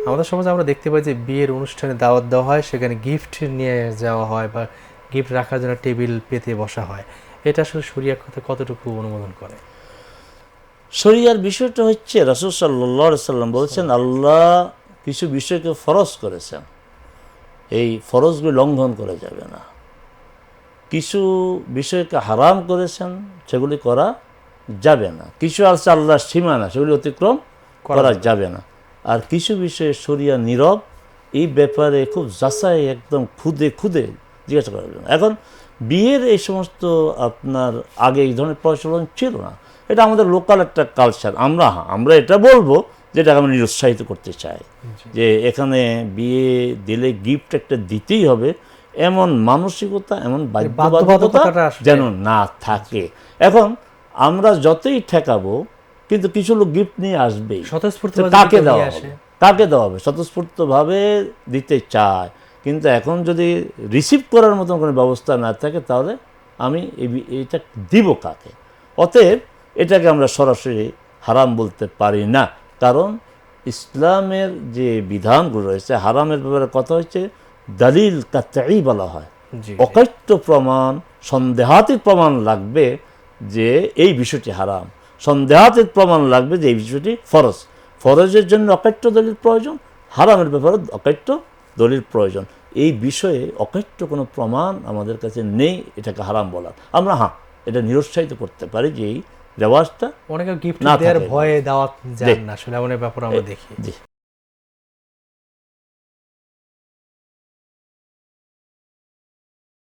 আমাদের সমাজে আমরা দেখতে পাই যে বিয়ের অনুষ্ঠানে দাওয়াত দেওয়া হয়, সেখানে গিফট নিয়ে যাওয়া হয় বা গিফট রাখার জন্য টেবিল পেতে বসা হয়। এটা আসলে শরিয়ার কথা কতটুকু অনুমোদন করে? শরিয়ার বিষয়টা হচ্ছে রাসূল সাল্লাল্লাহু আলাইহি সাল্লাম বলছেন আল্লাহ কিছু বিষয়কে ফরজ করেছেন, এই ফরজগুলো লঙ্ঘন করা যাবে না। কিছু বিষয়কে হারাম করেছেন, সেগুলি করা যাবে না। কিছু আছে আল্লাহর সীমানা, সেগুলি অতিক্রম করা যাবে না। আর কিছু বিষয়ে শরিয়া নীরব, এই ব্যাপারে খুব যাচাই একদম খুদে খুদে জিজ্ঞাসা করা যাবে না। এখন বিয়ের এই সমস্ত আপনার আগে এই ধরনের প্রচলন ছিল না, এটা আমাদের লোকাল একটা কালচার। আমরা এটা বলবো যেটাকে আমরা নিরুৎসাহিত করতে চাই, যে এখানে বিয়ে দিলে গিফট একটা দিতেই হবে, এমন মানসিকতা, এমন বাধ্যবাধকতা যেন না থাকে। এখন আমরা যতই ঠেকাবো, কিন্তু কিছু লোক গিফট নিয়ে আসবেই। কাকে দেওয়া হবে? কাকে দেওয়া হবে? স্বতঃস্ফূর্তভাবে দিতে চায়, কিন্তু এখন যদি রিসিভ করার মতন কোনো ব্যবস্থা না থাকে, তাহলে আমি এটা দিব কাকে? অতএব এটাকে আমরা সরাসরি হারাম বলতে পারি না, কারণ ইসলামের যে বিধানগুলো রয়েছে হারামের ব্যাপারে কথা হচ্ছে দলিল কাতঈ বলা হয়। অকৈট্য প্রমাণ, সন্দেহাতীত প্রমাণ লাগবে যে এই বিষয়টি হারাম, সন্দেহাতীত প্রমাণ লাগবে যে এই বিষয়টি ফরজ। ফরজের জন্য অকৈট্য দলিল প্রয়োজন, হারামের ব্যাপারে অকৈট্য দলিল প্রয়োজন। এই বিষয়ে অকৈট্য কোনো প্রমাণ আমাদের কাছে নেই এটাকে হারাম বলার। আমরা এটা নিরুৎসাহিত করতে পারি যে এই রেওয়াজটা অনেকে গিফট দেওয়ার ভয়ে দাওয়াত যান না, আসলে এমন ব্যাপার আমরা দেখি।